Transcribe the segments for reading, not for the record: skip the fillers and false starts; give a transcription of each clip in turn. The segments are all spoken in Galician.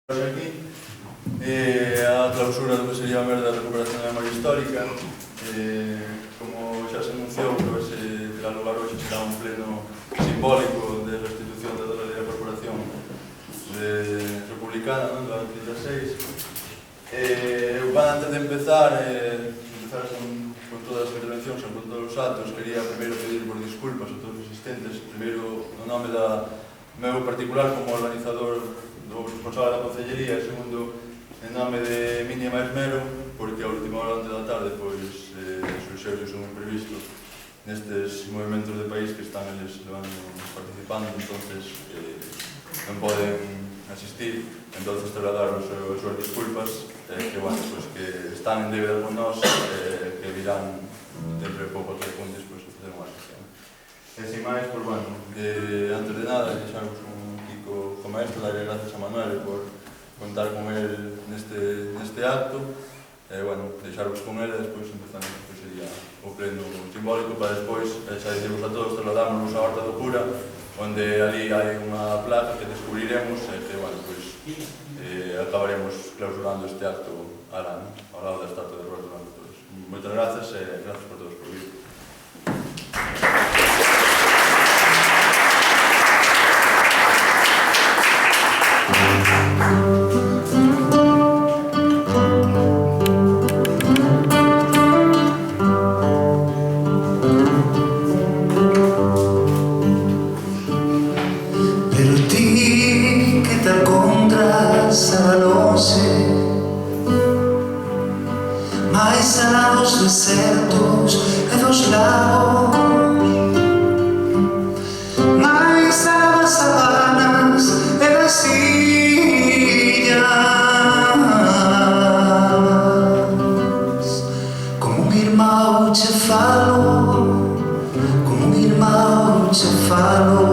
Aquí a clausura do que sería a merda da recuperación da memoria histórica. Como xa se anunciou, que se terá lugar hoxe, será un pleno simbólico de restitución da dona da corporación republicana, do ano 36. Antes de empezar con todas as intervencións, con todos os actos, quería primeiro pedir por disculpas a todos os asistentes, primeiro no nome da meu particular como organizador do responsable da Concellería, e segundo en nome de Miña máis Mero, porque a última hora da tarde surxeu un imprevisto nestes movimentos de país que están eles participando, entonces non poden asistir, entonces trasladar as súas disculpas, que están en débeda con nós, que virán dentro de pouco tres puntos para facer unha sesión. E sin máis, antes de nada, deixarvos un Kiko co maestro, darle gracias a Manuel por contar con él neste acto, deixarvos con él e despois empezamos o que sería o pleno simbólico para despois, xa dicimos a todos, trasladámonos á Horta do Cura, onde ali hai unha placa que descubriremos e que, acabaremos clausurando este acto ao lado da estatua de Rosa Blanco. Moitas grazas e grazas por todos por vir. Mais alá dos desertos e dos lagos, mais alá das sabanas e das ilhas, como un irmão te falo, como un irmão te falo,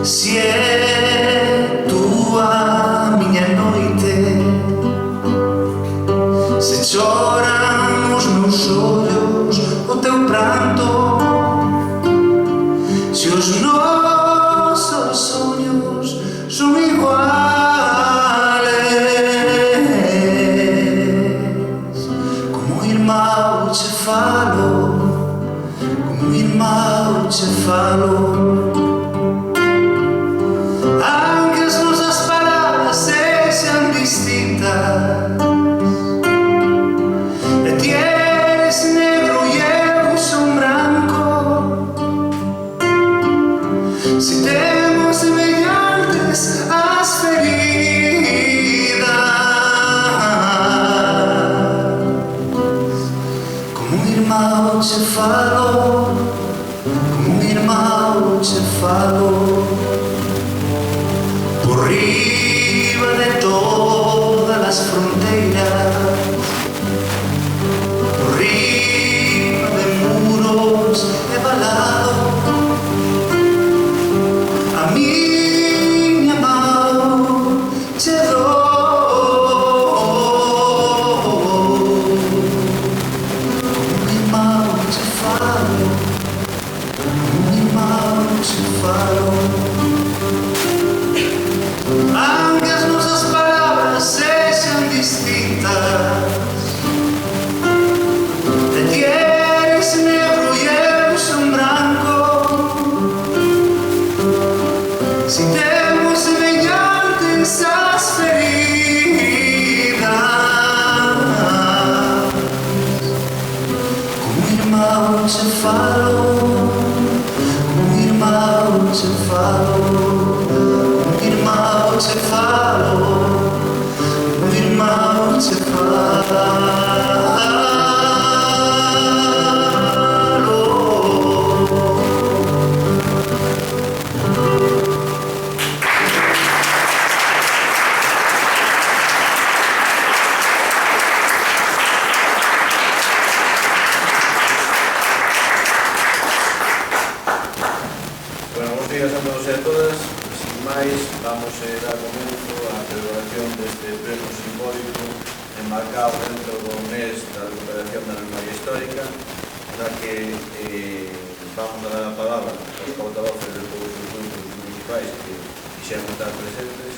se é tua minha noite, se choran os meus olhos o teu pranto, se os nossos sonhos são iguales, como um irmão te falo, como um irmão te falo. Aunque as nossas palavras sejam distintas, se temos semelhantes as feridas, como um irmão te falo, como um irmão te falo, por riba de todas as fronteiras, por riba de muros e valados, a minha mão te dou, como um irmão te falo, como um irmão te falo. Aunque as nossas palavras sejam distintas, de ti eres negro e eu sou branco, se temos semelhantes as feridas, como um irmão te falo, como um irmão te falo, como um irmão te falo, como um irmão te falo. Buenos días a todos e a todas. Sin máis, vamos a dar comienzo á celebración deste pleno simbólico enmarcado dentro do mes da recuperación da memoria histórica, na que vamos a dar a palabra aos portavoces de todos os grupos municipais que quixeron estar presentes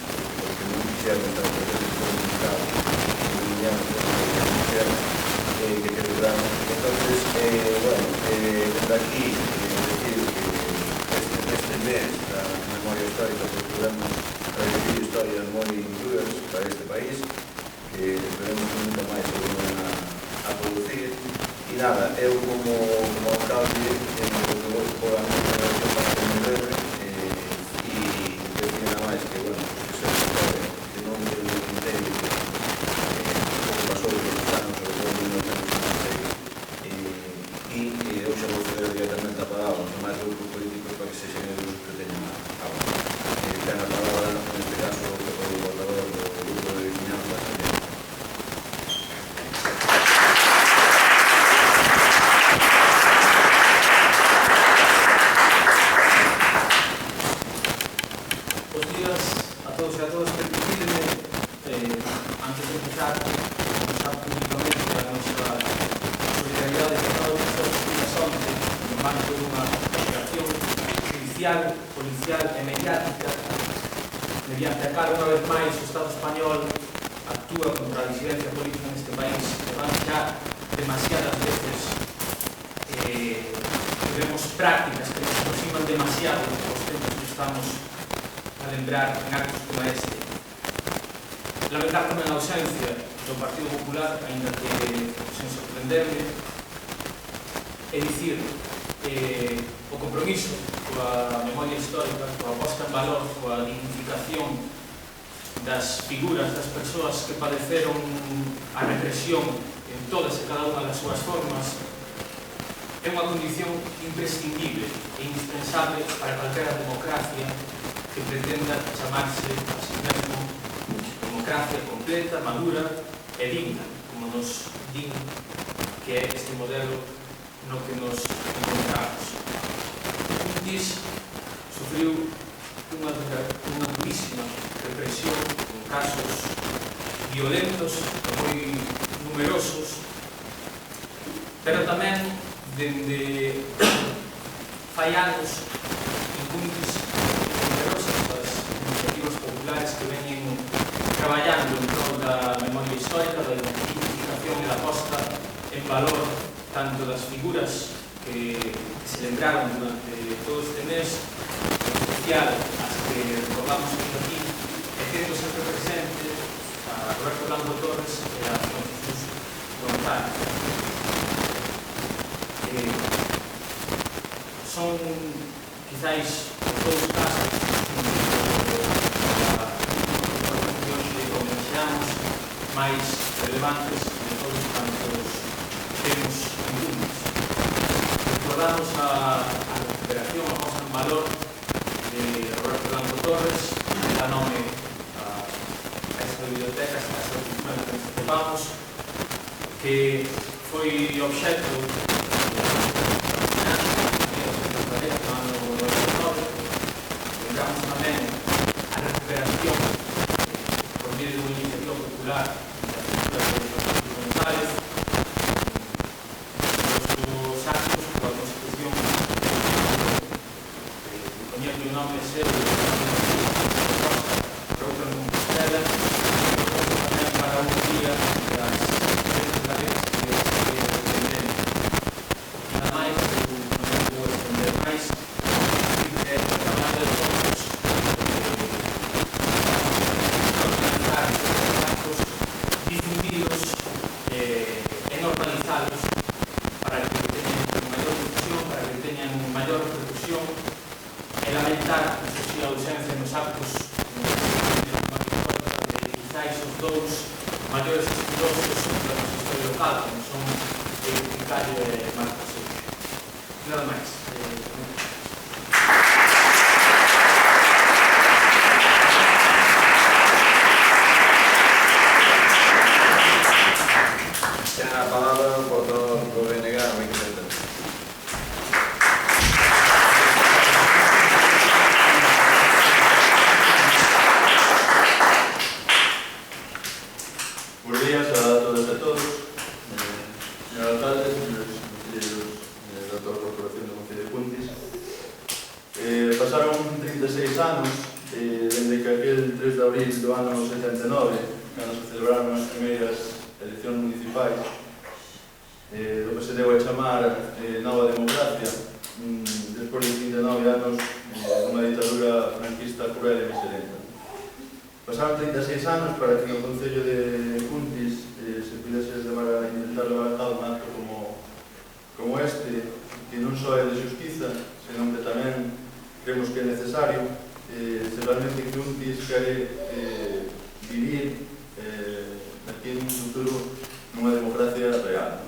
dicir historias moi duras para este país, que esperemos que nunca máis se volvan a producir. E nada, eu como alcalde, que vou por a minha generación para que me breve, e decir nada máis que, bueno, que se recorre, que non que o Quinteiro, que pasou os anos, sobre todo en 1996, e eu xa vou ceder directamente a palabra aos demais grupos políticos para que se xenen os que teñen a palabra. Ten a palabra, neste caso, o portador do grupo de Viñanza, Bos días a todos e a todas. Permitidme, antes de empezar, expresar públicamente a nosa solidaridade con todas as vítimas onte no marco dunha operación judicial, policial e mediática mediante a cal, unha vez máis, o Estado español actúa contra a disidencia política neste país, levando xa demasiadas veces vemos prácticas que nos aproximan demasiado aos tempos que estamos a lembrar en actos como este. Lamentar tamén a ausencia do Partido Popular, ainda que sen sorprenderme, é dicir, o compromiso coa memoria histórica, coa posta en valor, coa dignificación das figuras das persoas que padeceron a represión en todas e cada unha das súas formas, é unha condición imprescindible e indispensable para calquera democracia que pretenda chamarse a si mesmo democracia completa, madura e digna, como nos din que é este modelo no que nos encontramos. Juntis sufriu unha durísima represión con casos violentos e moi numerosos, pero tamén dende fai anos en Juntis numerosas das iniciativas populares que veñen traballando en prol da memoria histórica, da identificación e da posta en valor tanto das figuras que se lembraron durante todo este mes, en especial as que recordamos aquí, e tendo sempre presente a Roberto Blanco Torres e a Juan Jesús González. Son, quizáis, os dous casos que hoxe conversamos máis relevantes de todos cantos temos en Juntis. Recordamos a recuperación, a posta en valor de Roberto Blanco Torres, que dá nome a esta biblioteca, a esta cultura que nos ocupamos, que foi obxecto lembramos tamén a recuperación por medio de unha iniciativa popular das figuras de Francisco González, os actos coa Constitución que poñía que o nome seu Roberto Compostela, tamén para un día das galegas que se defenden. Nada máis, non vou extender máis, que o traballo de todos organizar estes actos, difundidos e normalizados para que teñan maior difusión, para que teñan maior repercusión, e lamentar, non sei se a ausencia nos actos de quizáis os dous maiores estudosos da nosa historia local, como son Vicario e Marta Seixo. Nada máis. ten a palabra o portador do BNG, Miguel Centeno. Buenos días a todas e a todos. Señor alcalde, señores conselleiros da tua corporación do Concello de Juntis. Pasaron 36 anos dende que aquel 3 de abril do ano 79, cando se celebraron as primeiras eleccións municipais, do que se deu a chamar Nova Democracia, despois de 29 anos dunha ditadura franquista cruel e miserenta. Pasaron 36 anos para que no Concello de Cuntis se pudese intentar levar a cabo un acto como este, que non só é de xustiza, senón que tamén creemos que é necesario, se realmente Cuntis quere vivir aquí en un futuro nunha democracia real.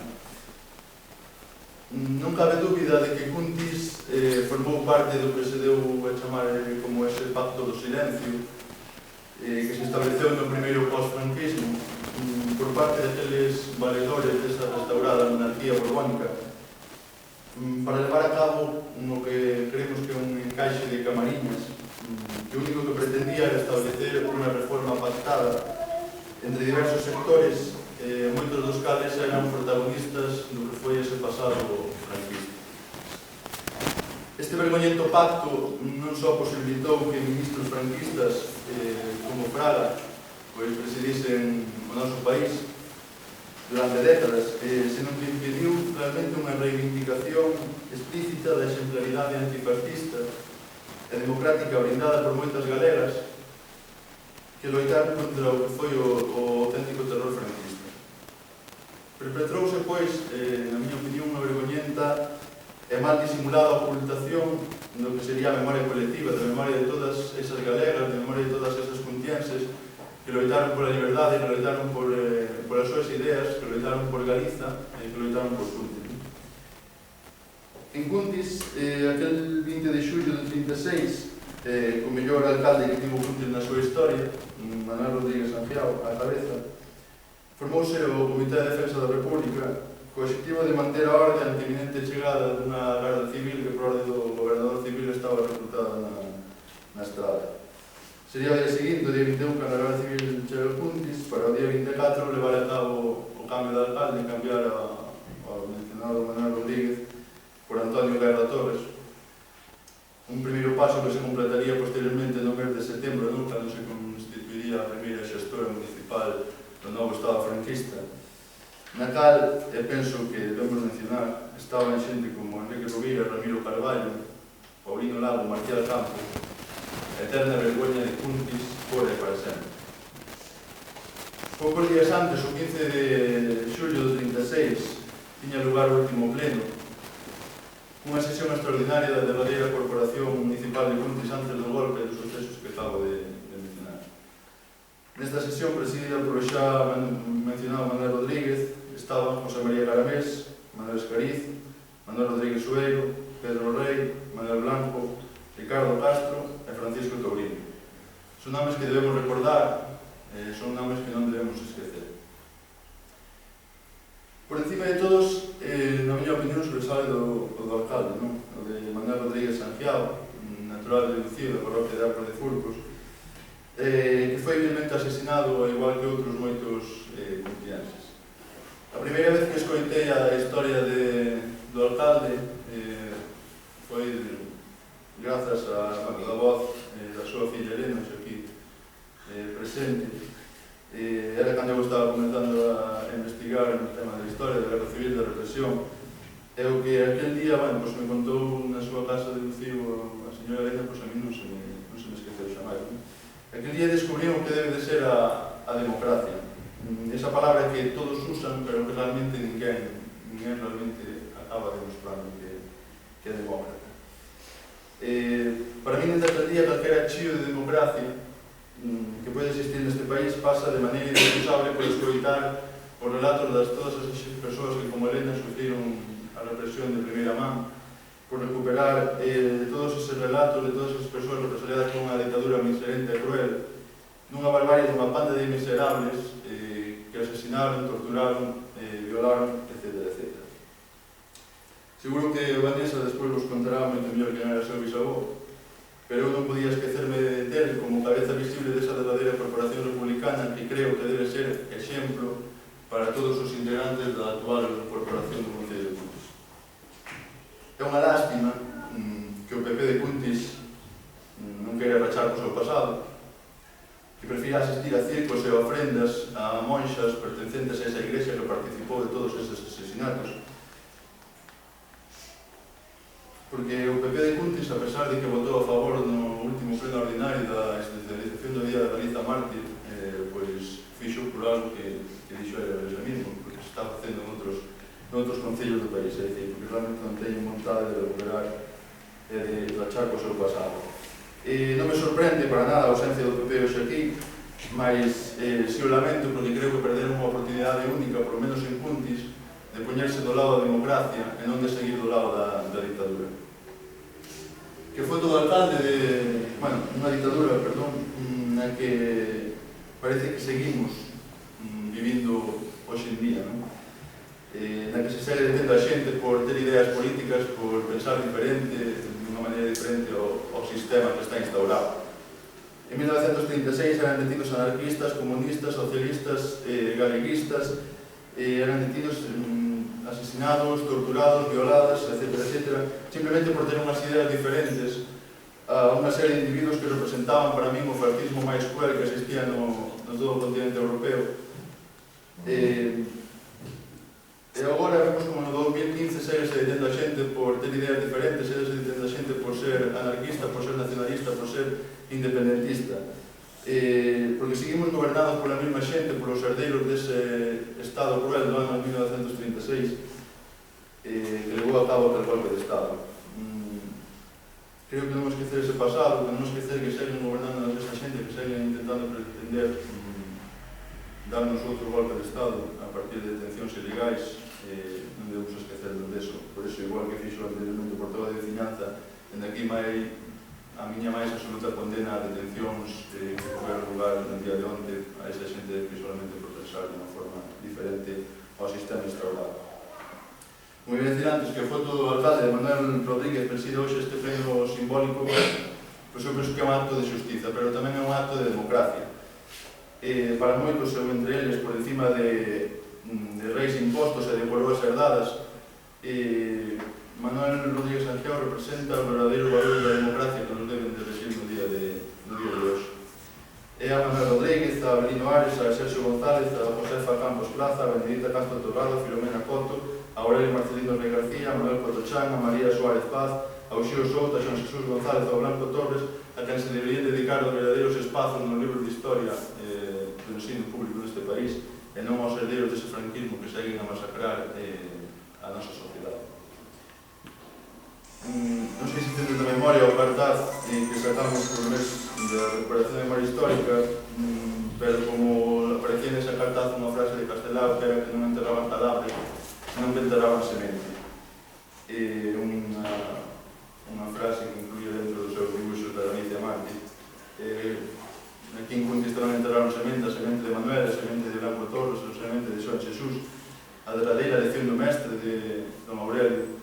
Non cabe dúbida de que Cuntis formou parte do que se deu a chamar como ese pacto do silencio, que se estableceu no primeiro post-franquismo por parte daqueles valedores desa restaurada monarquía borbónica para levar a cabo no que creemos que é un encaixe de camariñas que o único que pretendía era establecer unha reforma pactada entre diversos sectores, moitos dos cales eran protagonistas do que foi ese pasado franquista. Este vergoñento pacto non só posibilitou que ministros franquistas como Fraga presidisen o noso país durante décadas, senón que impediu realmente unha reivindicación explícita da exemplaridade antifascista e democrática brindada por moitas galegas que loitaron contra o que foi o auténtico terror franquista. Perpetrouse, pois, na miña opinión, unha vergoñenta e mal disimulada ocultación do que sería a memoria colectiva, da memoria de todas esas galegas, da memoria de todas esas cuntienses que loitaron pola liberdade, que loitaron por as súas ideas, que loitaron por Galiza e que loitaron por Cuntis. En Cuntis, aquel 20 de xullo del 36, co mellor alcalde que tivo Cuntis na súa historia, Manuel Rodríguez Sangiao, á cabeza, formouse o Comité de Defensa da República co objetivo de manter a orde ante a inminente chegada dunha garda civil que por orde do gobernador civil estaba reclutada na estrada. Sería o día seguinte, o día 21, cando a garda civil chega a Cuntis, para o día 24 levar a cabo o cambio de alcalde e cambiar ao mencionado Manuel Rodríguez por Antonio Guerra Torres. Un primeiro paso que se completaría posteriormente no mes de setembro, cando se constituiría a primeira xestora municipal do novo Estado franquista, na cal, penso que debemos mencionar, estaban xente como Enrique Rovira, Ramiro Carballo, Paulino Lago, Marcial Campo, a eterna vergoña de Cuntis fora e para sempre. Poucos días antes, o 15 de xullo do 36, tiña lugar o último pleno, unha sesión extraordinaria da derradeira Corporación Municipal de Cuntis antes do golpe e dos sucesos que acabo de mencionar. Nesta sesión, presidida por o xa mencionado Manuel Rodríguez, estaban José María Caramés, Manuel Escariz, Manuel Rodríguez Sueiro, Pedro Rey, Manuel Blanco, Ricardo Castro e Francisco Tourino. Son nomes que debemos recordar, son nomes que non debemos esquecer. Por encima de todos, na miña opinión, sobresale do alcalde, o de Manuel Rodríguez Sangiao, natural de Lucía, da parroquia de Arcos de Furcos, que foi vilmente asesinado, igual que outros moitos cuntienses. A primeira vez que escoitei a historia do alcalde foi grazas á voz da súa filla Elena, aquí presente. Era cando eu estaba comenzando a investigar no tema da historia da Guerra Civil, da represión, e o que aquel día, me contou na súa casa de Lucío a señora Elena, a mí non se me esqueceu xa máis. Aquel día descubrimos que debe de ser a democracia. Esa palabra que todos usan, pero que realmente ninguén realmente acaba demostrando que é demócrata. Para mí, desde aquel día, calquera chío de democracia que pode existir neste país pasa de maneira irresponsable por escoitar os relatos das todas as persoas que, como Elena, sufriron a represión de primeira man, por recuperar todos esos relatos de todas as persoas represaliadas con unha dictadura miserente e cruel, nunha barbarie dunha panda de miserables que asesinaron, torturaron, violaron, etc. Seguro que Vanessa despois vos contará moito mellor que non era seu bisavó, pero eu non podía esquecerme del como cabeza visible desa derradeira corporación republicana que creo que debe ser exemplo para todos os integrantes da actual corporación do Concello de Cuntis. É unha lástima que o PP de Cuntis non quere rachar co seu pasado, que prefira asistir a circos e ofrendas a monxas pertencentes a esa igrexa que participou de todos eses asesinatos. porque o PP de Cuntis, a pesar de que votou a favor no último pleno ordinario da institucionalización do Día de Galiza Mártir, pois fixo por algo que dixo ele mesmo, porque se está facendo noutros concellos do país, é dicir, porque realmente non teñen vontade de recuperar e de rachar co seu pasado. Non me sorprende para nada a ausencia do PP hoxe aquí, mas si o lamento porque creo que perderon unha oportunidade única, por lo menos en Cuntis, de poñerse do lado da democracia e non de seguir do lado da dictadura. Que foi todo alcalde de, unha dictadura, na que parece que seguimos vivindo hoxe en día, na que se segue detendo a xente por ter ideas políticas, por pensar diferente, de unha maneira diferente ao sistema que está instaurado. En 1936 eran detidos anarquistas, comunistas, socialistas, galeguistas, eran detidos, asesinados, torturados, violadas, etc., simplemente por ter unhas ideas diferentes a unha serie de individuos que representaban para min o fascismo máis cruel que existía no todo o continente europeo. E agora vemos como no 2015 segue detendo a xente por ter ideas diferentes, segue detendo a xente por ser anarquista, por ser nacionalista, por ser independentista. Porque seguimos gobernados pola mesma xente, polos herdeiros dese Estado cruel do ano 1936 que levou a cabo aquel golpe de Estado. Creo que non esquecer ese pasado, que non esquecer que seguen gobernando esta xente, que seguen intentando pretender darnos outro golpe de Estado a partir de detencións ilegais. Non debemos esquecernos deso. Por iso, igual que fixo anteriormente o portavoz de veciñanza, dende aquí a miña máis absoluta condena a detencións que tiveron lugar no día de onte a esa xente que solamente por pensar de unha forma diferente ao sistema instaurado. Como iba a decir antes, que a foto do alcalde Manuel Rodríguez preside hoxe este pleno simbólico, pois eu penso que é un acto de xustiza, pero tamén é un acto de democracia. Para moitos, eu entre eles, por encima de reis impostos e de coroas herdadas, Manuel Rodríguez Santiago representa o verdadeiro valor da democracia que nos deben de regir no día de hoxe. É a Manuel Rodríguez, a Belino Ares, a Sergio González, a Josefa Campos Plaza, a Benedita Castro Torrado, a Filomena Coto, a Aurelio Marcelino Rey García, a Manuel Cotochán, a María Suárez Paz, a Uxío Souto, a Xan Jesús González, a Blanco Torres, a quen se deberían dedicar os verdadeiros espazos nos libros de historia do ensino público deste país e non aos herdeiros dese franquismo que seguen a masacrar a nosa sociedade. Non sei se temos de memoria o cartaz que sacamos por mes da recuperación de memoria histórica, pero como aparecía nesa cartaz unha frase de Castelao que era que non enterraban cadáveres, non enterraban semente. Unha frase que incluye dentro dos seus dibuixos da Galicia Mártir. Aquí en Cuntis tamén enterraron semente, a semente de Manuel, a semente de Blanco Torres, a semente de Xoan Xesús, a derradeira lección do mestre de Don Aurelio.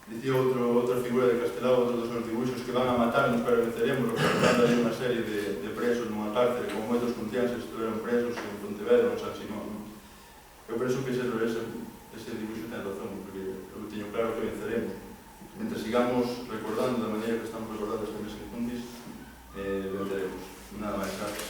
Dicía outra figura de Castelao, outro dos seus dibuixos, que van a matarnos pero venceremos, representando ali unha serie de presos nunha cárcere, como moitos cuntianses estuveron presos en Pontevedra ou en San Simón. Eu penso que ese dibuixo ten razón, porque eu teño claro que venceremos. Mentre sigamos recordando da maneira que estamos recordando este mes en Cuntis, venceremos. Nada máis, gracias.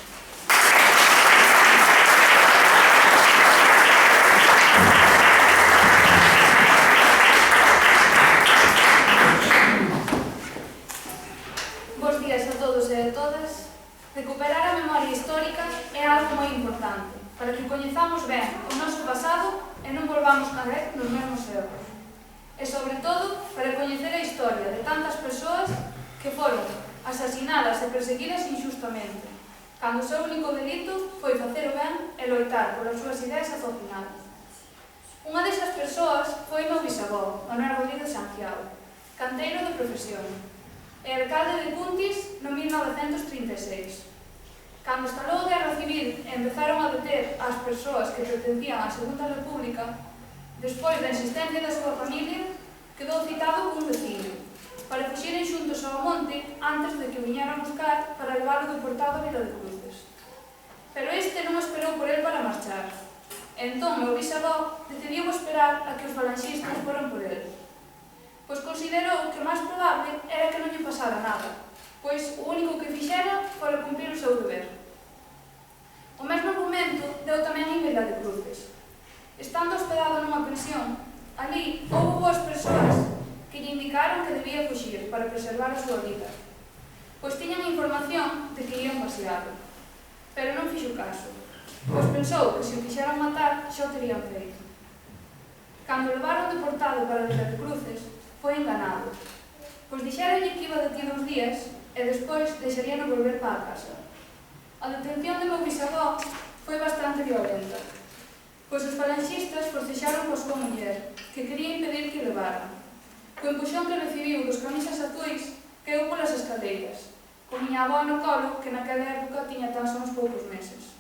Bos días a todos e a todas. Recuperar a memoria histórica é algo moi importante, para que coñezamos ben o noso pasado e non volvamos caer nos mesmos erros. E, sobre todo, para coñecer a historia de tantas persoas que foron asasinadas e perseguidas injustamente, cando o seu único delito foi facer o ben e loitar polas súas ideas ata o final. Unha desas persoas foi meu bisavó, Manuel Rodríguez Santiago, canteiro de profesión, e alcalde de Cuntis no 1936. Cando estalou a Guerra Civil e empezaron a deter as persoas que pertencían á Segunda República, despois da insistencia da súa familia, quedou citado cun vecino, para fuxiren xuntos ao monte antes de que viñeran buscar para leválo deportado a Vila de Cruces. Pero este non esperou por el para marchar. Entón, meu bisavó decidiu esperar a que os falanxistas foran por el, pois considerou que o máis probable era que non lle pasara nada, pois o único que fixera fora cumprir o seu deber. O mesmo argumento deu tamén en Vila de Cruces. Estando hospedado nunha pensión, ali houve boas persoas que lle para preservar a súa vida, pois tiñan información de que ian paseado, pero non fixo caso, pois pensou que se o quixeran matar xa o terían feito. Cando o levaron deportado para Vila de Cruces, foi enganado, pois dixéronlle que iba detido uns días e despois deixarían volver para a casa. A detención de meu bisavó foi bastante violenta, pois os falanxistas forcexaron coa súa muller, que quería impedir que o levaran. Co empuxón que recibiu dos camisas azuis, quedou polas escaleiras, con miña avó no colo, que naquela época tiña tan só uns poucos meses.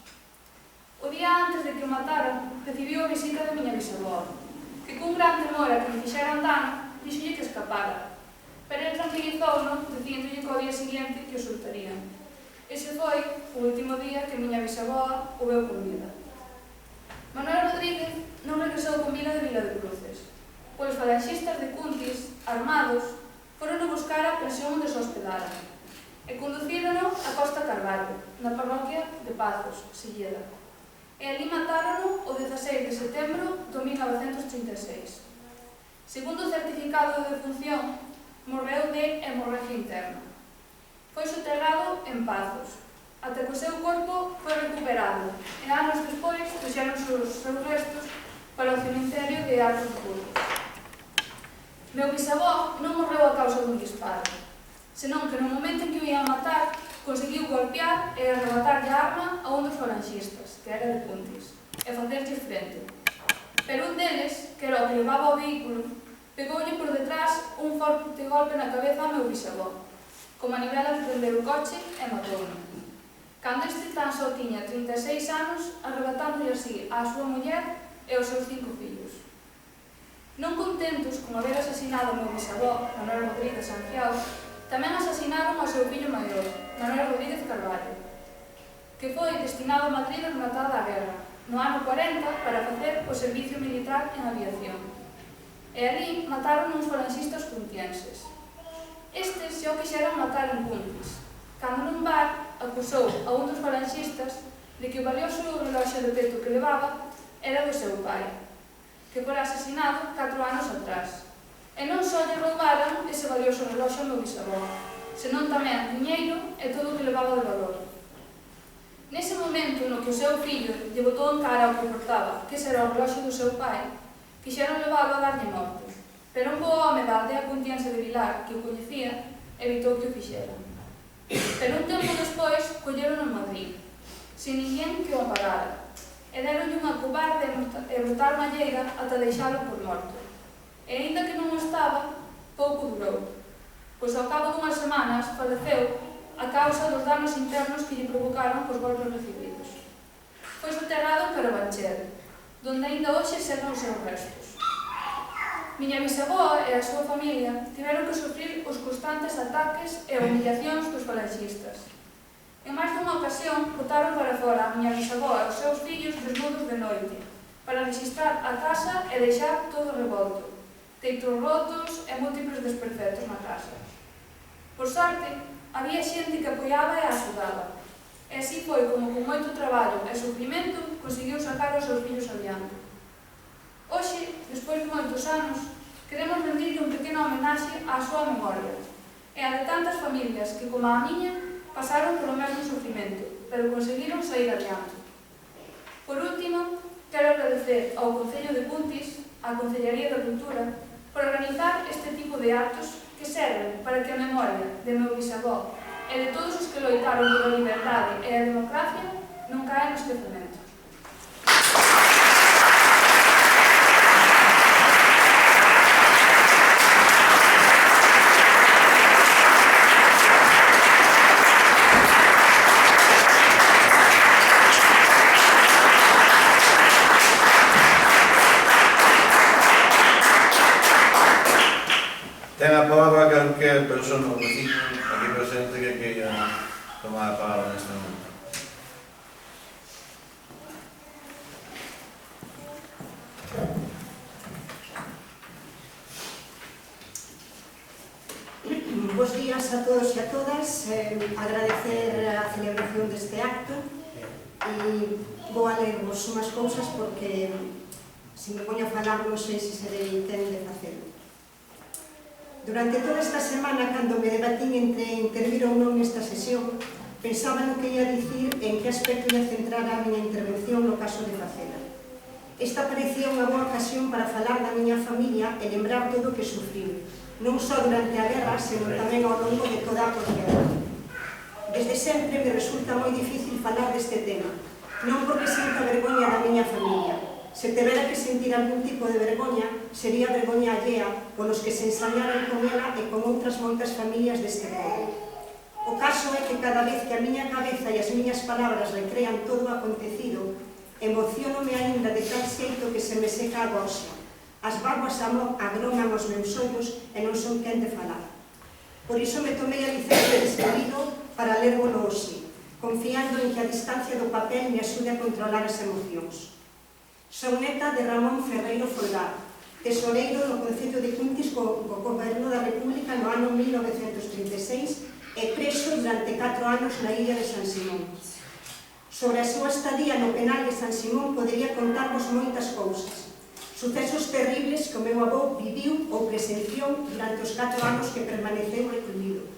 O día antes de que o mataran, recibiu a visita de miña bisavó, que cun gran temor a que me fixeran dano, díxolle que escapara, pero el tranquilizouno, dicíndolle que ao día seguinte que o soltarían. Ese foi o último día que miña bisavó o veu con vida. Manuel Rodríguez non regresou con vida de Vila de Cruces, pois os falanxistas de Cuntis, armados, foron a buscar a pensión onde se hospedaran e conducírono a Costa Carvalho, na parroquia de Pazos, Silleda. E ali matárono o 16 de setembro de 1936. Segundo o certificado de defunción, morreu de hemorragia interna. Foi soterrado en Pazos, ata que o seu corpo foi recuperado e anos despois puxeron os seus restos para o cemiterio de Arcos de Burgos. Meu bisavó non morreu a causa dun disparo, senón que no momento en que o ian matar, conseguiu golpear e arrebatarlle a arma a un dos falanxistas, que era de Cuntis, e facerlle frente. Pero un deles, que era o que levaba o vehículo, pegoulle por detrás un forte golpe na cabeza a meu bisavó, con manivela de prender o coche e matouno. Cando este tan só tiña 36 anos, arrebatándole así á súa muller e aos seus 5 fillos. Non contentos con haber asesinado o meu bisavó, Manuel Rodríguez Santiago, tamén asasinaron ao seu fillo maior, Manuel Rodríguez Carvalho, que foi destinado a Madrid rematada a guerra, no ano 40 para facer o servicio militar en aviación. E ali mataron uns falanxistas cuntienses. Estes xa o quixeran matar en Cuntis, cando nun bar acusou a un dos falanxistas de que o valioso reloxo de peto que levaba era do seu pai, que fora asesinado 4 anos atrás. E non só lle roubaran ese valioso reloxo ao meu bisavó, senón tamén diñeiro e todo o que levaba de valor. Nese momento no que o seu fillo lle botou en cara o que portaba, que ese era o reloxo do seu pai, quixeron leválo a darlle morte, pero un bo home da aldea cuntiense de Vilar, que o coñecía, evitou que o fixeran. Pero un tempo despois colleron en Madrid, sin ninguén que o amparara, e deronlle unha cobarde e brutal malleira ata deixalo por morto. E aínda que non o estaba, pouco durou, pois ao cabo dunhas semanas faleceu a causa dos danos internos que lle provocaron os golpes recibidos. Foi soterrado en Carabanchel, donde aínda hoxe seguen os seus restos. Miña bisavó e a súa familia tiveron que sufrir os constantes ataques e humillacións dos falanxistas. En máis dunha ocasión, botaron para fora a miña bisavó e os seus fillos desnudos de noite, para registrar a casa e deixar todo revolto, teitos rotos e múltiples desperfectos na casa. Por sorte, había xente que apoiaba e axudaba, e así foi como con moito traballo e sufrimento conseguiu sacar os seus fillos adiante. Hoxe, despois de moitos anos, queremos rendirlle un pequeno homenaxe á súa memoria e a de tantas familias que, como a miña, pasaron polo mesmo sufrimento, pero conseguiron sair adiante. Por último, quero agradecer ao Concello de Cuntis, á Concellaría de Cultura, por organizar este tipo de actos que serven para que a memoria de meu bisavó e de todos os que loitaron pola liberdade e a democracia non cae no esquecemento. Ten a palabra calquer persona ou vecino aquí presente que queira tomar a palabra neste momento. Bos días a todos e a todas. Agradecer a celebración deste acto e vou a lervos unhas cousas porque se me poño a falar non sei se serei ten de facelo. Durante toda esta semana, cando me debatín entre intervir ou non nesta sesión, pensaba no que ia dicir en que aspecto ia centrar a miña intervención no caso de facela. Esta parecía unha boa ocasión para falar da miña familia e lembrar todo o que sufriu, non só durante a guerra, senón tamén ao longo de toda a posguerra. Desde sempre me resulta moi difícil falar deste tema, non porque sinta vergoña da miña familia. Se tivera que sentir algún tipo de vergoña, sería vergoña allea polos que se ensañaron con ela e con outras moitas familias deste povo. O caso é que cada vez que a miña cabeza e as miñas palabras recrean todo o acontecido, emocionome aínda de tal xeito que se me seca a goxa. As bágoas agroman os meus ollos e non son quen de falar. Por iso me tomei a licenza de escribido para lervolo hoxe, confiando en que a distancia do papel me axude a controlar as emocións. Son neta de Ramón Ferreiro Folgar, tesoreiro no Concello de Cuntis co Goberno da República no ano 1936 e preso durante 4 anos na illa de San Simón. Sobre a súa estadía no penal de San Simón podería contarvos moitas cousas. Sucesos terribles que o meu avó viviu ou presenciou durante os 4 anos que permaneceu recluído.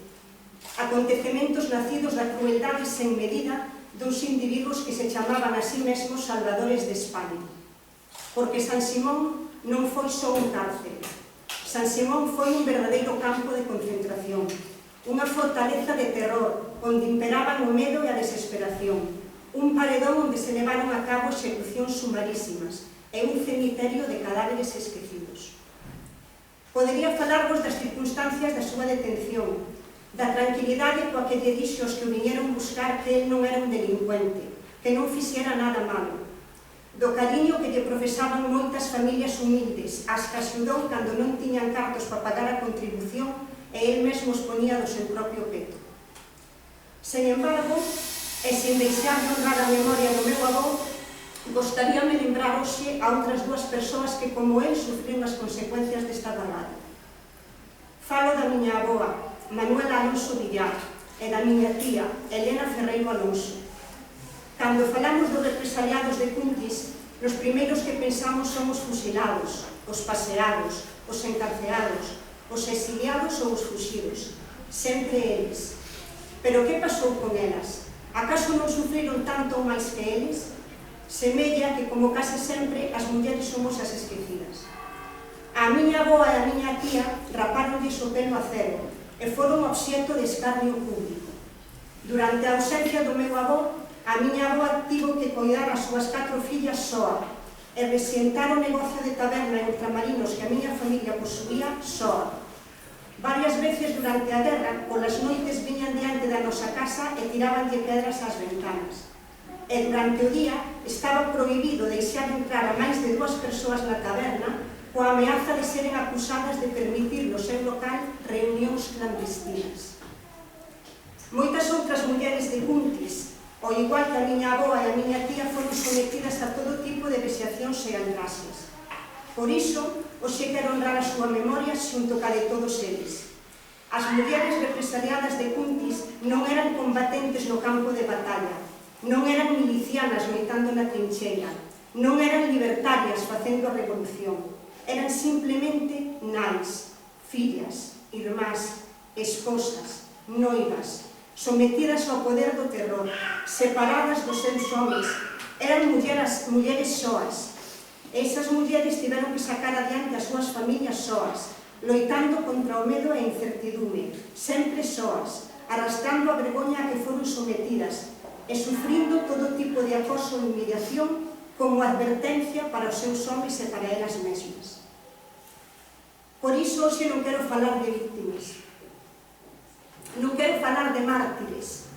Acontecementos nacidos da crueldade sen medida dos individuos que se chamaban a sí mesmos salvadores de España. Porque San Simón non foi só un cárcel. San Simón foi un verdadeiro campo de concentración, unha fortaleza de terror onde imperaban o medo e a desesperación, un paredón onde se levaron a cabo execucións sumarísimas e un cemiterio de cadáveres esquecidos. Podería falarvos das circunstancias da súa detención, da tranquilidade coa que lle dixo aos que o viñeron buscar que el non era un delincuente, que non fixera nada malo, do cariño que lle profesaban moitas familias humildes, as que axudou cando non tiñan cartos para pagar a contribución e el mesmo os ponía do seu propio peto. Sen embargo, e sen deixar de honrar a memoria do meu avó, gostaríame lembrar hoxe a outras dúas persoas que, como el, sufriron as consecuencias desta barbárie. Falo da miña avoa, Manuela Alonso Villar, e da miña tía, Elena Ferreiro Alonso. Cando falamos dos represaliados de Cuntis, os primeiros que pensamos son os fusilados, os paseados, os encarceados, os exiliados ou os fuxidos. Sempre eles. Pero que pasou con elas? Acaso non sufriron tanto ou máis que eles? Semella que, como case sempre, as mulleres somos as esquecidas. A miña avoa e a miña tía rapáronlles o pelo a cero e foron obxecto de escarnio público. Durante a ausencia do meu avó, a miña avoa tivo que coidar as súas 4 fillas soa e resientar o negocio de taberna e ultramarinos que a miña familia posuía soa. Varias veces durante a guerra, polas noites viñan diante da nosa casa e tirabanlle pedras ás ventanas. E durante o día estaba prohibido deixar entrar a máis de 2 persoas na taberna coa ameaza de seren acusadas de permitir no seu local reunións clandestinas. Moitas outras mulleres de Cuntis, ao igual que a miña avoa e a miña tía, foron sometidas a todo tipo de vexacións e aldraxes. Por iso, hoxe quero honrar a súa memoria xunto ca de todos eles. As mulleres represaliadas de Cuntis non eran combatentes no campo de batalla, non eran milicianas loitando na trincheira, non eran libertarias facendo a revolución, eran simplemente nais, fillas, irmás, esposas, noivas, sometidas ao poder do terror, separadas dos seus homes, eran mulleres soas. Esas mulleres tiveron que sacar adiante as súas familias soas, loitando contra o medo e a incertidume, sempre soas, arrastrando a vergoña a que foron sometidas e sufrindo todo tipo de acoso e humillación como advertencia para os seus homes e para elas mesmas. Por iso, hoxe non quero falar de víctimas, non quero falar de mártires,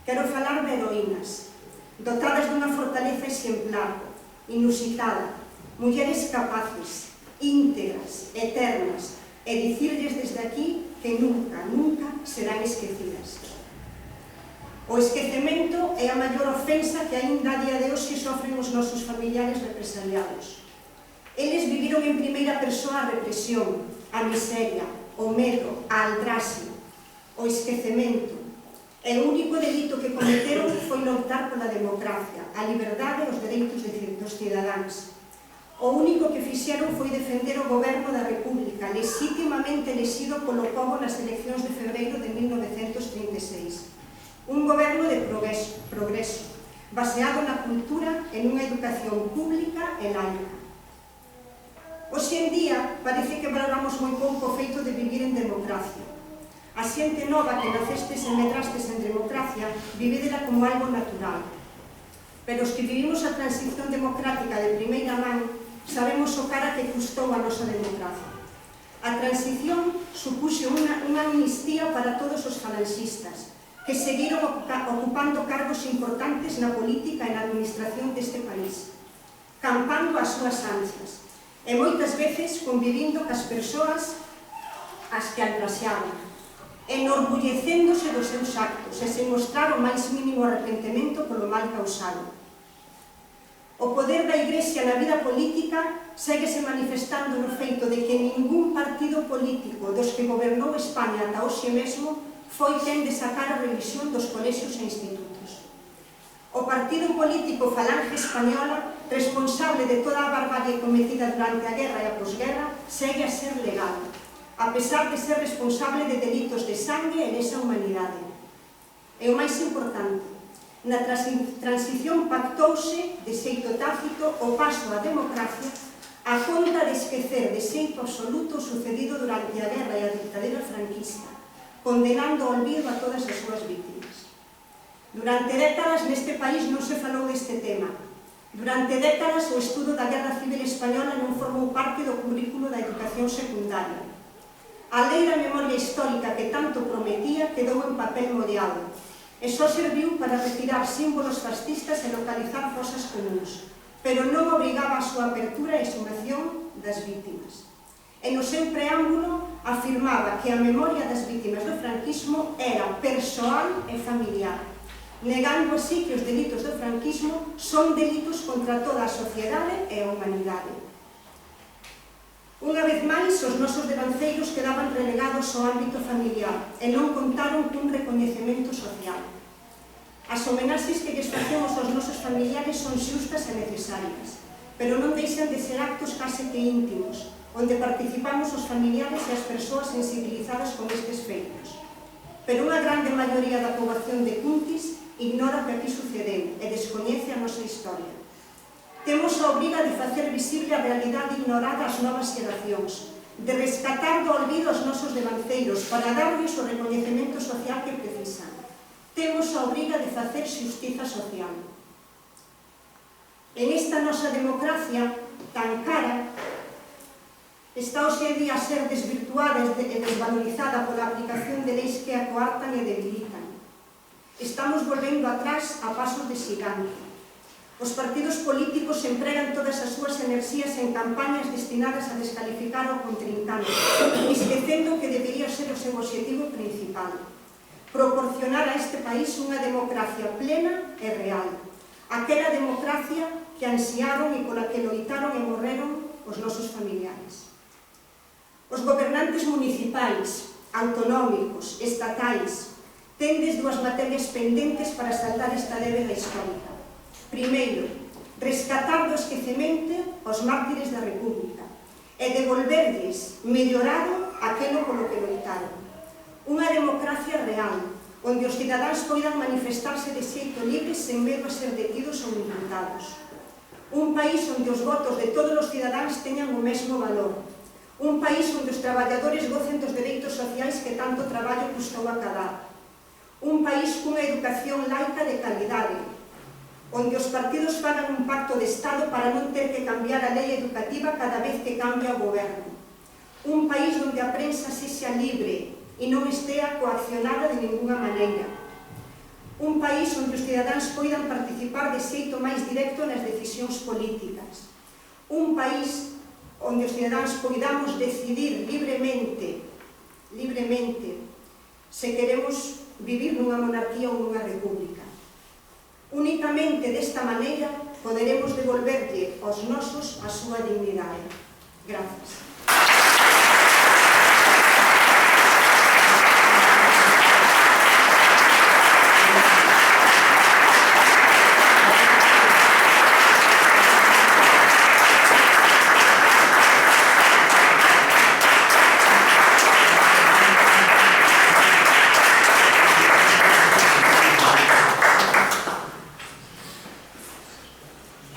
quero falar de heroínas, dotadas dunha fortaleza exemplar, inusitada, mulleres capaces, íntegras, eternas, e dicirlles desde aquí que nunca, nunca serán esquecidas. O esquecemento é a maior ofensa que aínda a día de hoxe sofren os nosos familiares represaliados. Eles viviron en primeira persoa a represión, a miseria, o medo, a aldraxe, o esquecemento. E o único delito que cometeron foi loitar pola democracia, a liberdade e os dereitos dos cidadáns. O único que fixeron foi defender o goberno da República, legítimamente elexido polo pobo nas eleccións de febreiro de 1936. Un goberno de progreso, baseado na cultura e nunha educación pública e laica. Hoxe en día parece que valoramos moi pouco o feito de vivir en democracia. A xente nova que nacestes e medrastes en democracia vividela como algo natural. Pero os que vivimos a transición democrática de primeira man sabemos o cara que custou a nosa democracia. A transición supuxo unha amnistía para todos os falanxistas, que seguiron ocupando cargos importantes na política e na administración deste país, campando as súas ansias, e moitas veces convivindo cas persoas as que altraxaban, enorgullecéndose dos seus actos e sen mostrar o máis mínimo arrepentimento polo mal causado. O poder da Igrexa na vida política séguese manifestando no feito de que ningún partido político dos que gobernou España ata hoxe mesmo foi quen de sacar a revisión dos colexios e institutos. O partido político Falange Española, responsable de toda a barbarie cometida durante a guerra e a posguerra, segue a ser legal, a pesar de ser responsable de delitos de sangue e lesa humanidade. E o máis importante, na transición pactouse de xeito tácito o paso á democracia a conta de esquecer de xeito absoluto o sucedido durante a guerra e a dictadura franquista, condenando ao olvido a todas as súas vítimas. Durante décadas neste país non se falou deste tema. Durante décadas o estudo da Guerra Civil Española non formou parte do currículo da educación secundaria. A lei da memoria histórica que tanto prometía quedou en papel mollado, e só serviu para retirar símbolos fascistas e localizar fosas comuns, pero non obrigaba a súa apertura e exhumación das vítimas. E no seu preámbulo afirmaba que a memoria das vítimas do franquismo era persoal e familiar, negando así que os delitos do franquismo son delitos contra toda a sociedade e a humanidade. Unha vez máis, os nosos devanceiros quedaban relegados ao ámbito familiar e non contaron cun recoñecemento social. As homenaxes que lles facemos aos nosos familiares son xustas e necesarias, pero non deixan de ser actos case que íntimos, onde participamos os familiares e as persoas sensibilizadas con estes feitos. Pero unha grande maioría da poboación de Cuntis ignora o que aquí sucedeu e descoñece a nosa historia. Temos a obriga de facer visible a realidade ignorada ás novas xeracións, de rescatar do olvido os nosos devanceiros para darlles o recoñecemento social que precisan. Temos a obriga de facer xustiza social. En esta nosa democracia tan cara, está hoxe día a ser desvirtuada e desvalorizada pola aplicación de leis que a coartan e debilitan. Estamos volvendo atrás a pasos de xigante. Os partidos políticos empregan todas as súas enerxías en campañas destinadas a descalificar ao contrincante, esquecendo que debería ser o seu obxectivo principal: proporcionar a este país unha democracia plena e real, aquela democracia que ansiaron e pola que loitaron e morreron os nosos familiares. Os gobernantes municipais, autonómicos, estatais, tendes dúas materias pendentes para saldar esta débeda histórica. Primeiro, rescatar do esquecemento os mártires da República e devolverlles mellorado aquelo polo que loitaron. Unha democracia real, onde os cidadáns poidan manifestarse de xeito libre sen medo a ser detidos ou imputados. Un país onde os votos de todos os cidadáns teñan o mesmo valor. Un país onde os traballadores gocen dos dereitos sociais que tanto traballo custou acadar. Un país cunha educación laica de calidade, onde os partidos fagan un pacto de Estado para non ter que cambiar a lei educativa cada vez que cambia o goberno. Un país onde a prensa sexa libre e non estea coaccionada de ninguna maneira. Un país onde os cidadáns poidan participar de xeito máis directo nas decisións políticas. Un país onde os cidadáns poidamos decidir libremente se queremos vivir nunha monarquía ou nunha república. Únicamente desta maneira poderemos devolverlle aos nosos a súa dignidade. Grazas.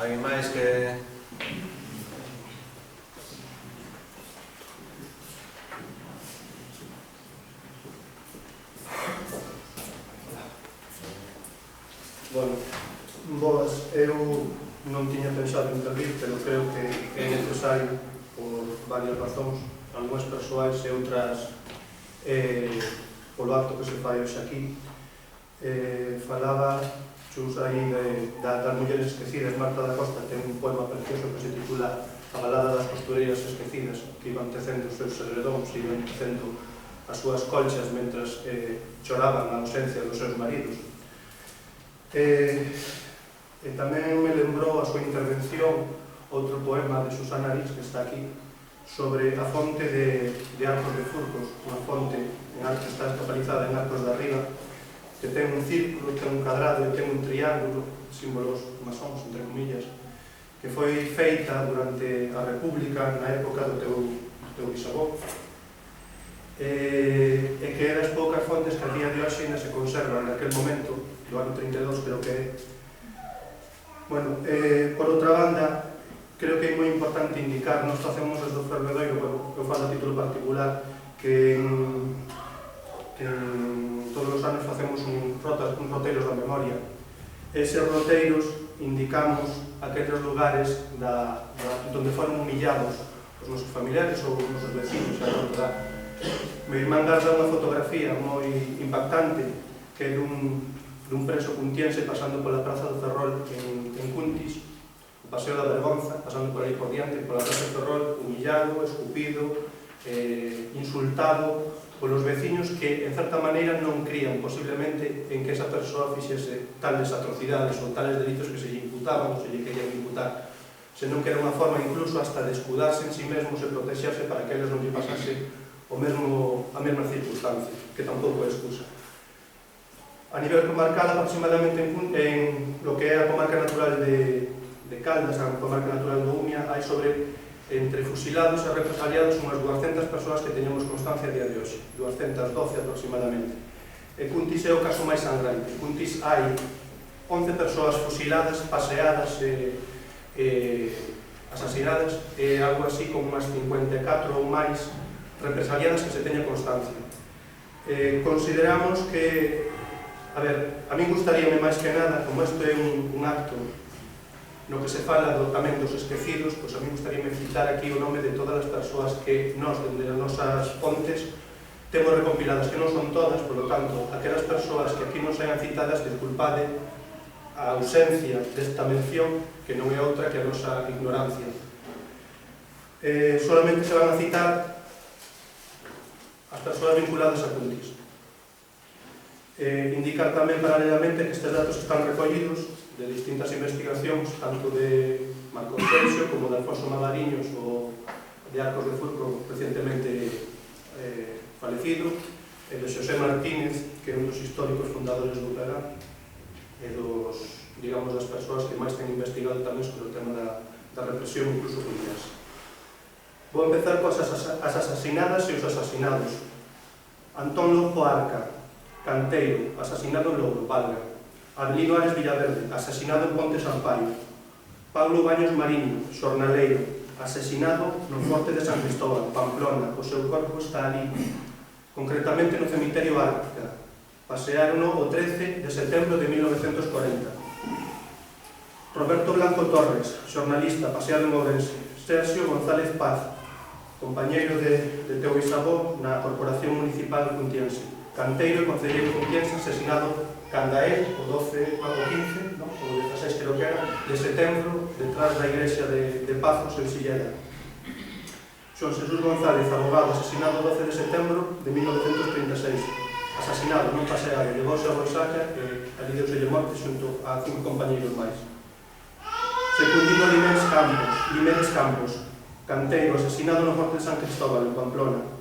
Alguén máis que... Bueno, boas, eu non tiña pensado intervir, pero creo que é necesario por varias razóns, algunhas persoais e outras polo acto que se fai hoxe aquí. Falaba Chus aí das mulleres esquecidas. Marta da Costa ten un poema precioso que se titula A balada das costureiras esquecidas, que iban tecendo os seus edredóns, iban tecendo as súas colchas mentras choraban a ausencia dos seus maridos. E tamén me lembrou a súa intervención outro poema de Susana Arís, que está aquí, sobre a fonte de Arcos de Furcos, unha fonte que está escapalizada en Arcos de Arriba, que ten un círculo, ten un cadrado e ten un triángulo, símbolos masóns, entre comillas, que foi feita durante a República na época do teu bisavó, e que é das poucas fontes que a día de hoxe ainda se conservan naquel momento, do ano 32 creo que é. Bueno, por outra banda, creo que é moi importante indicar, nós facemos desde o Fervedoiro, bueno, eu falo a título particular, que todos os anos facemos un roteiros da memoria. Eses roteiros indicamos aqueles lugares donde foron humillados os nosos familiares ou os nosos vecinos, a verdade. Me irmán garda unha fotografía moi impactante que é dun preso cuntiense pasando pola Praza do Ferrol en Cuntis, o Paseo da Vergonza, pasando por aí por diante, pola Praza do Ferrol, humillado, escupido, insultado polos veciños que, en certa maneira, non crían posiblemente en que esa persoa fixese tales atrocidades ou tales delitos que se lle imputaban ou se lle querían imputar, senón que era unha forma incluso hasta de escudarse en sí mesmos e protexerse para que eles non lle pasase a mesma circunstancia, que tampouco é excusa. A nivel comarcal, aproximadamente en lo que é a comarca natural de Caldas, a comarca natural do Umia, hai sobre, entre fusilados e represaliados, unhas 200 persoas que teñamos constancia a día de hoxe, 212 aproximadamente. E Cuntis é o caso máis sangrante. En Cuntis hai 11 persoas fusiladas, paseadas e asasinadas, e algo así como unas 54 ou máis represaliadas que se teña constancia. Consideramos que, a mí gustaríame máis que nada, como isto é un acto no que se fala tamén dos esquecidos, pois a mí gustaríame citar aquí o nome de todas as persoas que nós, dende as nosas fontes, temos recompiladas, que non son todas, por lo tanto, aquelas persoas que aquí non sean citadas, disculpade a ausencia desta mención, que non é outra que a nosa ignorancia. Solamente se van a citar as persoas vinculadas a Cuntis. Indicar tamén paralelamente que estes datos están recollidos de distintas investigacións, tanto de Marcos Celso como de Alfonso Magariños ou de Arcos de Furco, recientemente falecido, e de Xosé Martínez, que é un dos históricos fundadores do PLA, e das persoas que máis ten investigado tamén sobre o tema da represión, incluso policial. Vou empezar coas asasinadas e os asasinados. Antón Lojo Arca, canteiro, asasinado en Louro, Valga. Abelino Ares Villaverde, asesinado en Ponte Sampaio. Pablo Baños Mariño, xornaleiro, asesinado no Forte de San Cristóbal, Pamplona. O seu corpo está ali, concretamente no cemiterio Ártica. Paseárono o 13 de setembro de 1940. Roberto Blanco Torres, xornalista, paseado en Ourense. Sergio González Paz, compañeiro de teu bisavó na Corporación Municipal Cuntiense. Canteiro e concelleiro cuntiense, asesinado canda él, o 12, o 15, o 16 creo que era, de setembro, detrás da igrexa de Pazos, en Silleda. Xon Jesús González, abogado, asesinado o 12 de setembro de 1936. Asesinado, non paseado, levouse a Rosaca e ali deuselle morte xunto a 5 compañeiros máis. Secundino Limeres Campos, canteiro, asesinado no Forte de San Cristóbal, en Pamplona.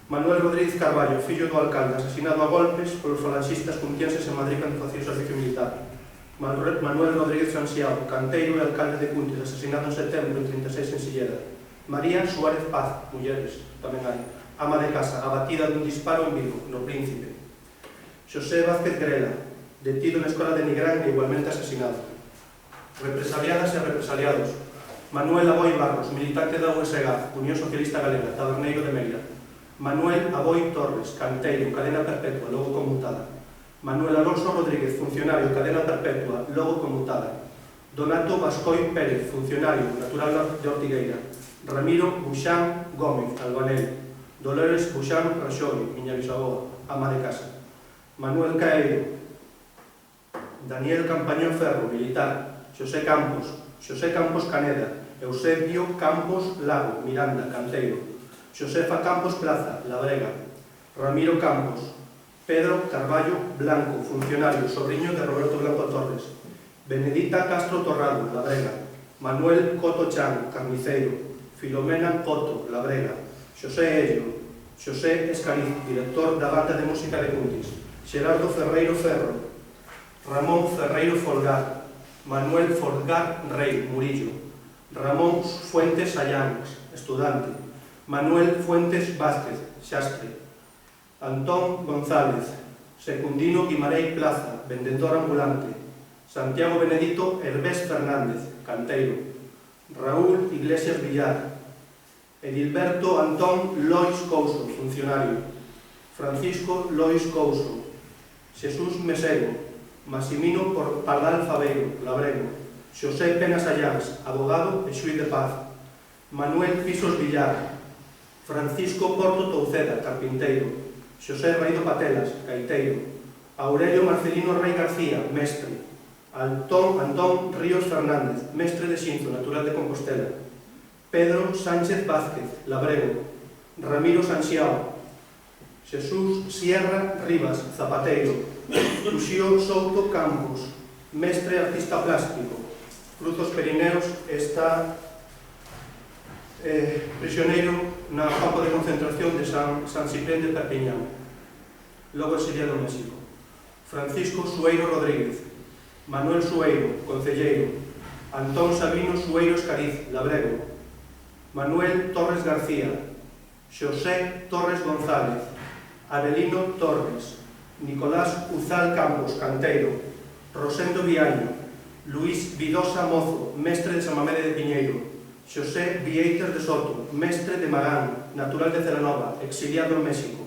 Manuel Rodríguez Carballo, fillo do alcalde, asesinado a golpes polos falanxistas cuntienses en Madrid cando facía o servicio militar. Manuel Rodríguez Sanxiao, canteiro e alcalde de Cuntis, asesinado en setembro en 36 en Silleda. María Suárez Paz, mulleres, tamén hai, ama de casa, abatida dun disparo en Vigo, no Príncipe. Xosé Vázquez Grela, detido na escola de Nigrán e igualmente asesinado. Represaliadas e represaliados: Manuel Aboi Barros, militante da USG, Unión Socialista Galega, taberneiro de Meira. Manuel Aboi Torres, canteiro, cadena perpetua, logo conmutada. Manuel Alonso Rodríguez, funcionario, cadena perpetua, logo conmutada. Donato Bascoi Pérez, funcionario, natural de Ortigueira. Ramiro Buxán Gómez, albanel. Dolores Buxán Raxoi, miña bisaboa, ama de casa. Manuel Caeiro. Daniel Campañón Ferro, militar. Xosé Campos Caneda. Eusebio Campos Lago, Miranda, canteiro. Xosefa Campos Plaza, Labrega. Ramiro Campos. Pedro Carballo Blanco, funcionario, sobrinho de Roberto Blanco Torres. Benedita Castro Torrado, Labrega. Manuel Coto Chan, carniceiro. Filomena Coto, Labrega. Xosé Ello. Xosé Escariz, director da banda de música de Cuntis. Xerardo Ferreiro Ferro. Ramón Ferreiro Folgar. Manuel Folgar Rei, Murillo. Ramón Fuentes Sayáns, estudante. Manuel Fuentes Vázquez, xastre. Antón González. Secundino Guimarães Plaza, vendedor ambulante. Santiago Benedito Hervés Fernández, canteiro. Raúl Iglesias Villar. Edilberto Antón Lois Couso, funcionario. Francisco Lois Couso. Xesús Mesero. Massimino Pardal Fabeiro, Labrego. Xosé Pena Sayáns, abogado e xuiz de paz. Manuel Pisos Villar. Francisco Porto Touceda, carpinteiro. Xosé Raido Patelas, gaiteiro. Aurelio Marcelino Rei García, mestre. Antón Ríos Fernández, mestre de Xinzo, natural de Compostela. Pedro Sánchez Vázquez, Labrego. Ramiro Sanxiao. Xesús Sierra Rivas, zapateiro. Uxío Souto Campos, mestre artista plástico. Cruzos Perineos está prisioneiro na campo de concentración de San Ciprián de Perpiñán, logo exiliado en México. Francisco Sueiro Rodríguez. Manuel Sueiro, concelleiro. Antón Sabino Sueiro Escariz, Labrego. Manuel Torres García. Xosé Torres González. Avelino Torres. Nicolás Uzal Campos, canteiro. Rosendo Viaño. Luís Vidosa Mozo, mestre de San Mamede de Piñeiro. Xosé Vieites de Soto, mestre de Magán, natural de Celanova, exiliado en México.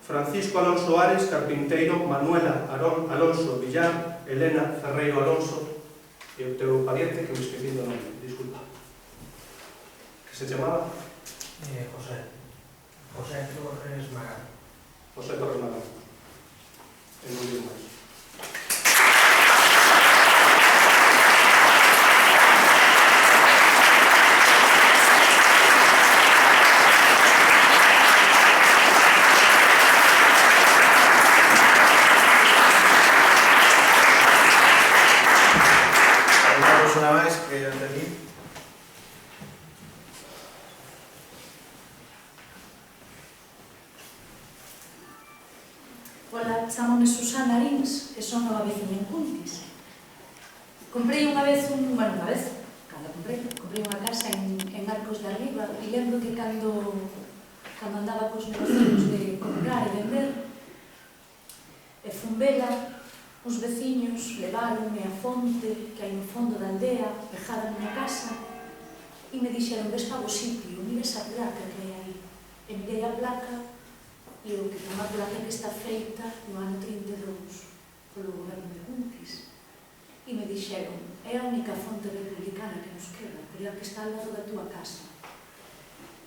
Francisco Alonso Ares, carpinteiro. Manuela Alonso Villar. Elena Ferreiro Alonso. E o teu pariente, que me esqueci do nome, disculpa. Que se chamaba? José Torres Magán. José Torres Magán. En un día máis. Una máis que ya entendí. Ola, chamome Susana Arins, que son nova veciña en Cuntis. Comprei unha vez cando comprei unha casa en Arcos de Arriba e lembro que cando andaba cos negocios de comprar e vender e fun vela, os veciños levaronme a fonte que hai no fondo da aldea, pejada nunha casa, e me dixeron: ves pa o sitio, mira esa placa que hai aí. E mirei a placa e o que é unha placa que está feita no ano 32 polo goberno de Cuntis. E me dixeron: é a única fonte republicana que nos queda, porque a que está ao lado da túa casa.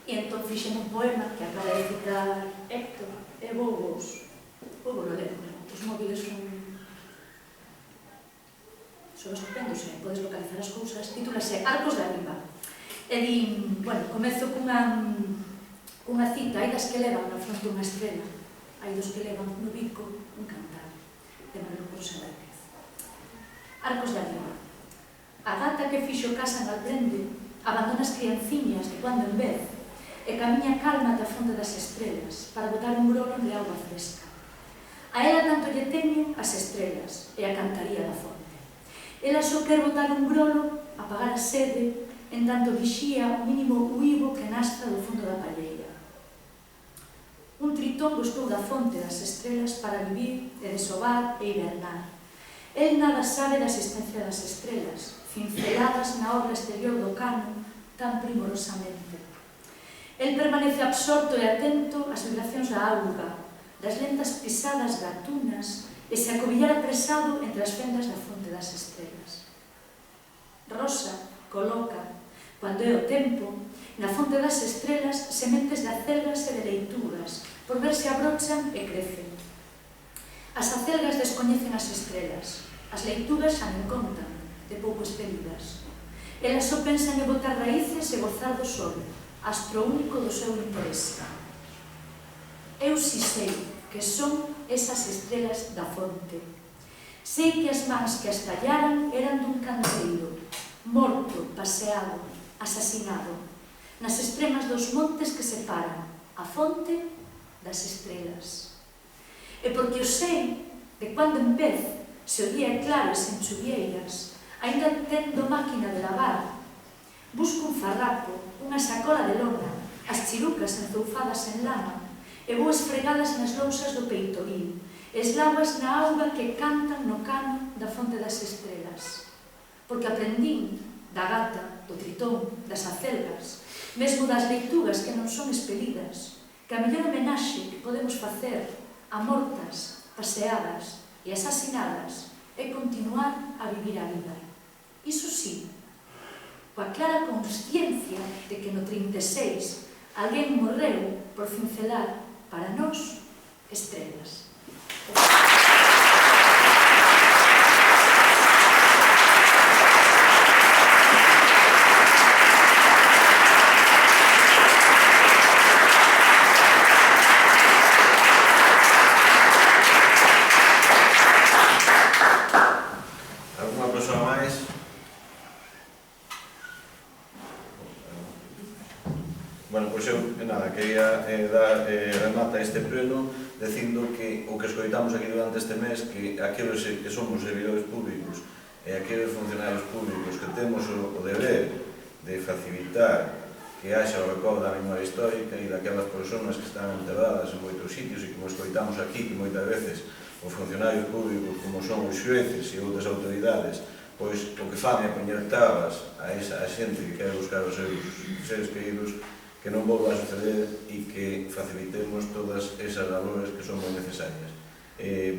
E entón fixen un poema que acaba de citar Héctor, e vou lo ler, os móviles son estupendos, podes localizar as cousas. Titúlase Arcos de Arriba. E din, comezo cunha cita: hai das que levan na fronte unha estrela, hai dos que levan no bico un cantar, de Manuel José Vázquez. Arcos de Arriba. A gata que fixo casa en Alprende abandona as crianciñas de cuando en vez e camiña calma da fonte das estrelas para botar un grolo de auga fresca. A ela tanto lle teñen as estrelas e a cantaría da fonte. Ela só quer botar un grolo, apagar a sede, en tanto vixía o mínimo uivo que nastra do fondo da palleira. Un tritón gostou da fonte das estrelas para vivir e desovar e hibernar. El nada sabe da existencia das estrelas, cinceladas na obra exterior do cano tan primorosamente. El permanece absorto e atento ás vibracións da auga, das lentas pisadas gatunas e se acobillar apresado entre as fendas da fonte das estrelas. Rosa coloca, cando é o tempo, na fonte das estrelas sementes de acelgas e de leitugas, por ver se abrochan e crecen. As acelgas descoñecen as estrelas, as leitugas xa non contan, de pouco expelidas. Elas só pensan en botar raíces e gozar do sol, astro único do seu interese. Eu si sei que son esas estrelas da fonte. Sei que as mans que as tallaran eran dun canteiro, morto, paseado, asasinado, nas extremas dos montes que separan a fonte das estrelas. E porque o sei, de cando en vez, se o día é claro e sen chuvieiras, ainda tendo máquina de lavar, busco un farrapo, unha sacola de lona, as chirucas enzoufadas en lama, e vou esfregadas nas lousas do peitoril, eslabas na auga que cantan no cano da fonte das estrelas. Porque aprendín da gata, do tritón, das acelgas, mesmo das leitugas que non son expelidas, que a mellor homenaxe que podemos facer a mortas, paseadas e asasinadas é continuar a vivir a vida. Iso sí, coa clara consciencia de que no 36 alguén morreu por cincelar para nós estrelas. Alguma persoa máis? Bueno, pois eu, nada, quería dar remata este pleno dicindo que o que escoitamos aquí durante este mes, que aqueles que somos servidores públicos e aqueles funcionarios públicos que temos o deber de facilitar que haxa o recobro da memoria histórica e daquelas persoas que están enterradas en moitos sitios e como escoitamos aquí, que moitas veces os funcionarios públicos, como son os xueces e outras autoridades, pois o que fan é poñer trabas a esa xente que quere buscar os seus seres queridos, que non volva a suceder e que facilitemos todas esas labores que son moi necesarias.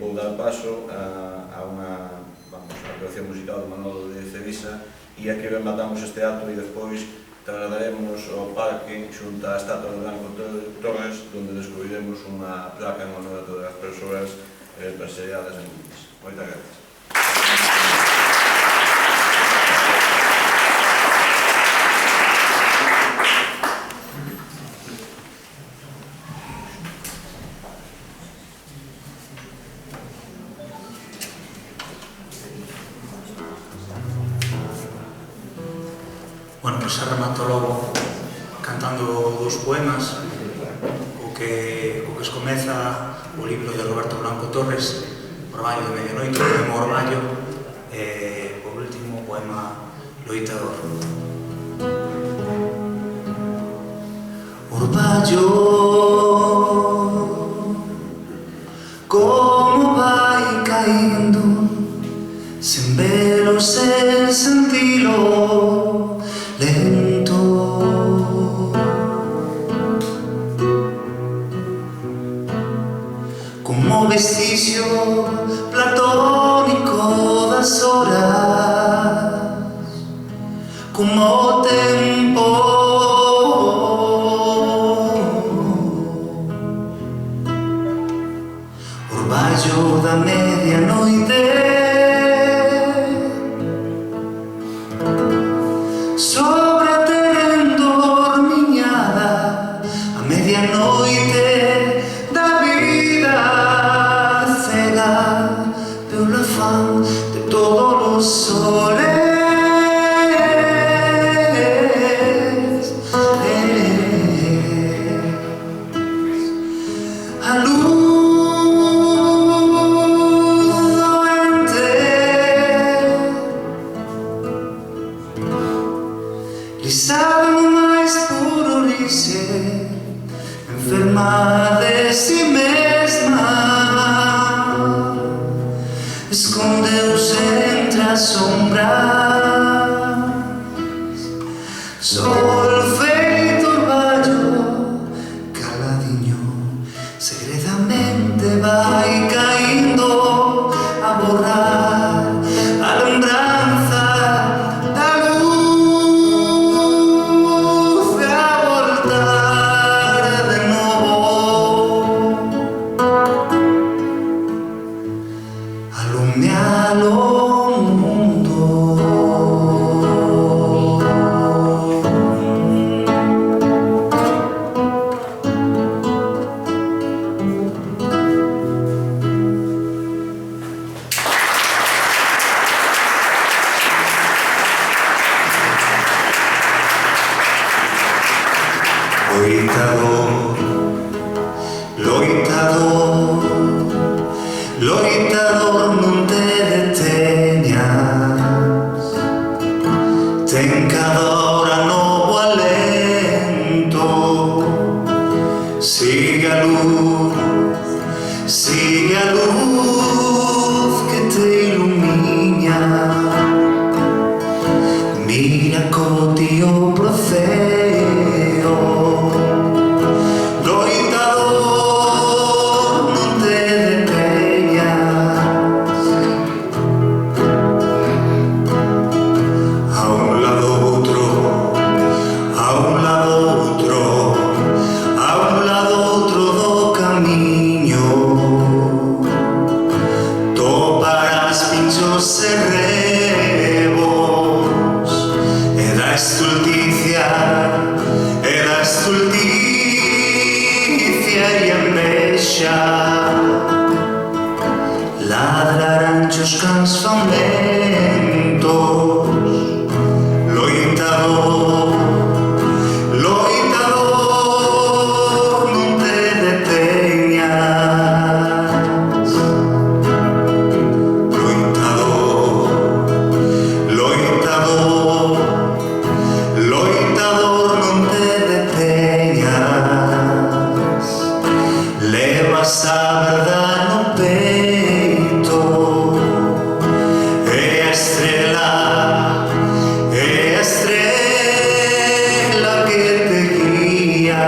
Vou dar paso a unha actuación musical do Manolo de Cevisa e a que rematamos este acto e despois trasladaremos ao parque xunto á estatua de Blanco Torres, onde descubriremos unha placa en honor a todas as persoas paseadas en Luís. Moitas gracias. Bueno, pois se remato logo cantando dos poemas, o que escomeza o libro de Roberto Blanco Torres, Orballo de Medianoite, o poema Orballo, e o último poema Loitador. Orballo, como vai caindo, sen velo, sen sentilo, lento. Como vestigio platónico das horas, como o tempo, orballo da medianoite, sobre a terra endormiñada, a medianoite da vida cega, pelo afán de todos os soles. A luz doente, lisada no máis puro lice, enferma de si mesma, escondeuse las sombras, sol feito orballo, caladiño, segredamente vai caindo a borrar a lembranza da luz e a voltar de novo, alumealo mundo. Loitador, loitador, non te deteñas, ten cada hora novo alento, sigue a luz que te ilumina, mira co tío proceo. Loitador, non te deteñas, a un lado outro, a un lado outro, a un lado outro do camiño, toparás pinchos e rebos, e da estulticia, e envexa, ladrarán os cans famentos. Loitador, loitador, non te deteñas, loitador, loitador, loitador, non te deteñas, levas a verdade no peito, e a estrela que te guía,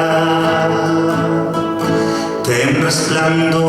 ten resplandor